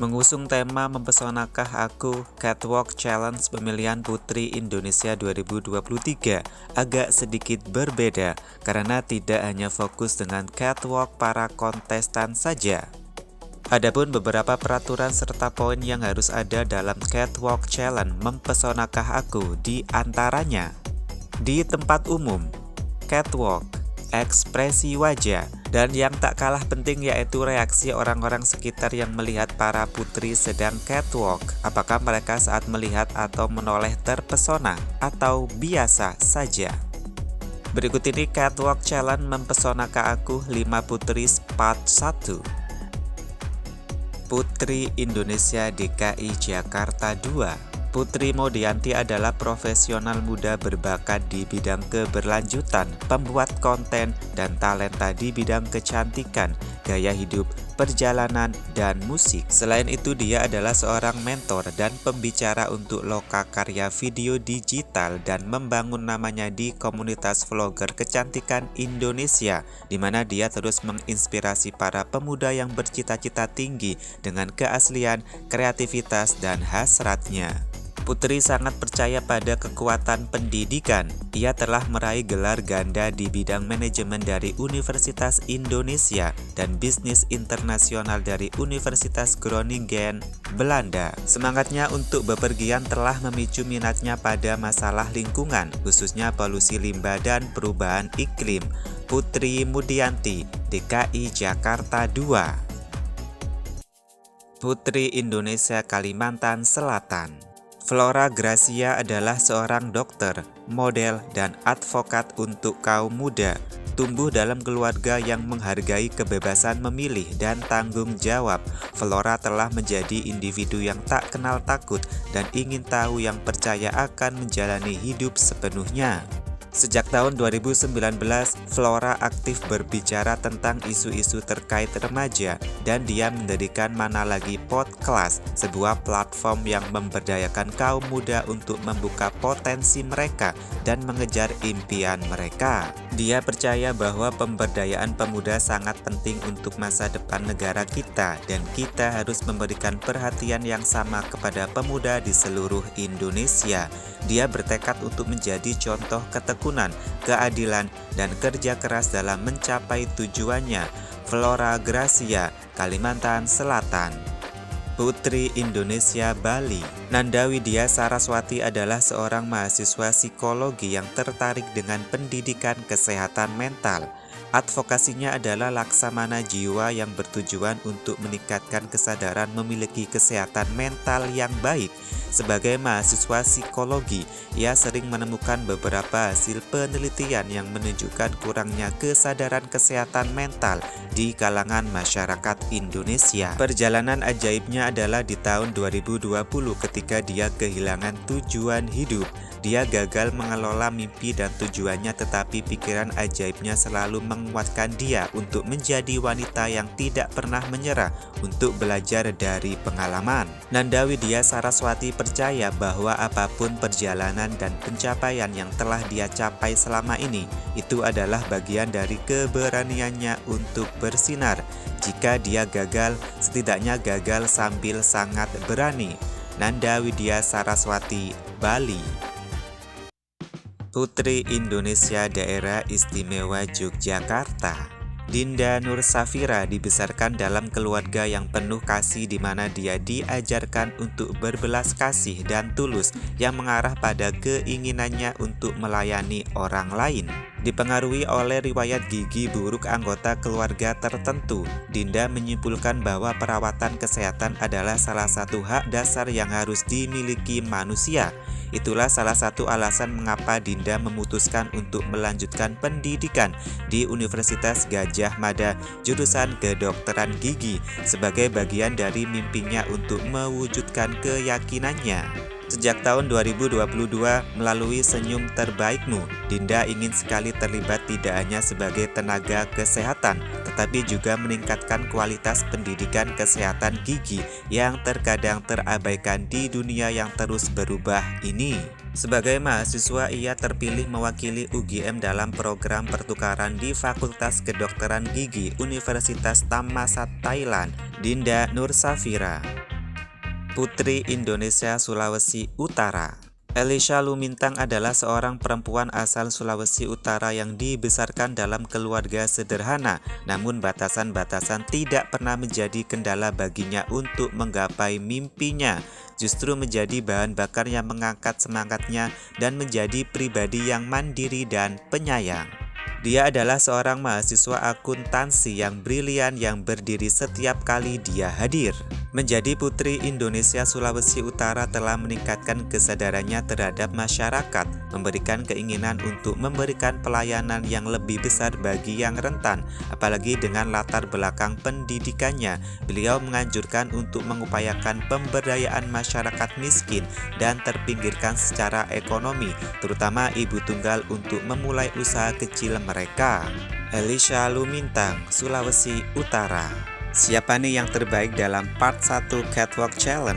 Mengusung tema Mempesonakah Aku, Catwalk Challenge pemilihan Putri Indonesia 2023 agak sedikit berbeda karena tidak hanya fokus dengan catwalk para kontestan saja. Adapun beberapa peraturan serta poin yang harus ada dalam Catwalk Challenge Mempesonakah Aku di antaranya: di tempat umum, catwalk, ekspresi wajah, dan yang tak kalah penting yaitu reaksi orang-orang sekitar yang melihat para putri sedang catwalk. Apakah mereka saat melihat atau menoleh terpesona atau biasa saja? Berikut ini Catwalk Challenge Mempesonakah Aku 5 Putri Part 1. Putri Indonesia DKI Jakarta 2. Putri Modianti adalah profesional muda berbakat di bidang keberlanjutan, pembuat konten, dan talenta di bidang kecantikan, gaya hidup, perjalanan, dan musik. Selain itu, dia adalah seorang mentor dan pembicara untuk lokakarya video digital dan membangun namanya di komunitas vlogger kecantikan Indonesia, di mana dia terus menginspirasi para pemuda yang bercita-cita tinggi dengan keaslian, kreativitas, dan hasratnya. Putri sangat percaya pada kekuatan pendidikan. Ia telah meraih gelar ganda di bidang manajemen dari Universitas Indonesia dan bisnis internasional dari Universitas Groningen, Belanda. Semangatnya untuk bepergian telah memicu minatnya pada masalah lingkungan, khususnya polusi limbah dan perubahan iklim. Putri Modianti, DKI Jakarta 2. Putri Indonesia Kalimantan Selatan. Flora Gracia adalah seorang dokter, model, dan advokat untuk kaum muda. Tumbuh dalam keluarga yang menghargai kebebasan memilih dan tanggung jawab, Flora telah menjadi individu yang tak kenal takut dan ingin tahu, yang percaya akan menjalani hidup sepenuhnya. Sejak tahun 2019, Flora aktif berbicara tentang isu-isu terkait remaja, dan dia mendirikan Mana Lagi Podcast, sebuah platform yang memberdayakan kaum muda untuk membuka potensi mereka dan mengejar impian mereka. Dia percaya bahwa pemberdayaan pemuda sangat penting untuk masa depan negara kita, dan kita harus memberikan perhatian yang sama kepada pemuda di seluruh Indonesia. Dia bertekad untuk menjadi contoh ketekunan, keadilan, dan kerja keras dalam mencapai tujuannya. Flora Gracia, Kalimantan Selatan. Putri Indonesia Bali. Nanda Widya Saraswati adalah seorang mahasiswa psikologi yang tertarik dengan pendidikan kesehatan mental. Advokasinya adalah laksamana jiwa yang bertujuan untuk meningkatkan kesadaran memiliki kesehatan mental yang baik. Sebagai mahasiswa psikologi, ia sering menemukan beberapa hasil penelitian yang menunjukkan kurangnya kesadaran kesehatan mental di kalangan masyarakat Indonesia. Perjalanan ajaibnya adalah di tahun 2020 ketika dia kehilangan tujuan hidup. Dia gagal mengelola mimpi dan tujuannya, tetapi pikiran ajaibnya selalu menguatkan dia untuk menjadi wanita yang tidak pernah menyerah untuk belajar dari pengalaman. Nanda Widya Saraswati percaya bahwa apapun perjalanan dan pencapaian yang telah dia capai selama ini, itu adalah bagian dari keberaniannya untuk bersinar. Jika dia gagal, setidaknya gagal sambil sangat berani. Nanda Widya Saraswati, Bali. Putri Indonesia Daerah Istimewa Yogyakarta. Dinda Nur Safira dibesarkan dalam keluarga yang penuh kasih, di mana dia diajarkan untuk berbelas kasih dan tulus yang mengarah pada keinginannya untuk melayani orang lain. Dipengaruhi oleh riwayat gigi buruk anggota keluarga tertentu, Dinda menyimpulkan bahwa perawatan kesehatan adalah salah satu hak dasar yang harus dimiliki manusia. Itulah salah satu alasan mengapa Dinda memutuskan untuk melanjutkan pendidikan di Universitas Gadjah Mada jurusan kedokteran gigi sebagai bagian dari mimpinya untuk mewujudkan keyakinannya. Sejak tahun 2022 melalui Senyum Terbaikmu, Dinda ingin sekali terlibat tidak hanya sebagai tenaga kesehatan, tetapi juga meningkatkan kualitas pendidikan kesehatan gigi yang terkadang terabaikan di dunia yang terus berubah ini. Sebagai mahasiswa, ia terpilih mewakili UGM dalam program pertukaran di Fakultas Kedokteran Gigi Universitas Thammasat Thailand. Dinda Nur Safira. Putri Indonesia Sulawesi Utara. Elisha Lumintang adalah seorang perempuan asal Sulawesi Utara yang dibesarkan dalam keluarga sederhana, namun batasan-batasan tidak pernah menjadi kendala baginya untuk menggapai mimpinya. Justru menjadi bahan bakar yang mengangkat semangatnya dan menjadi pribadi yang mandiri dan penyayang. Dia adalah seorang mahasiswa akuntansi yang brilian yang berdiri setiap kali dia hadir. Menjadi Putri Indonesia Sulawesi Utara telah meningkatkan kesadarannya terhadap masyarakat, memberikan keinginan untuk memberikan pelayanan yang lebih besar bagi yang rentan. Apalagi dengan latar belakang pendidikannya, beliau menganjurkan untuk mengupayakan pemberdayaan masyarakat miskin dan terpinggirkan secara ekonomi, terutama ibu tunggal untuk memulai usaha kecil mereka. Elisha Lumintang, Sulawesi Utara. Siapa nih yang terbaik dalam part 1 Catwalk Challenge?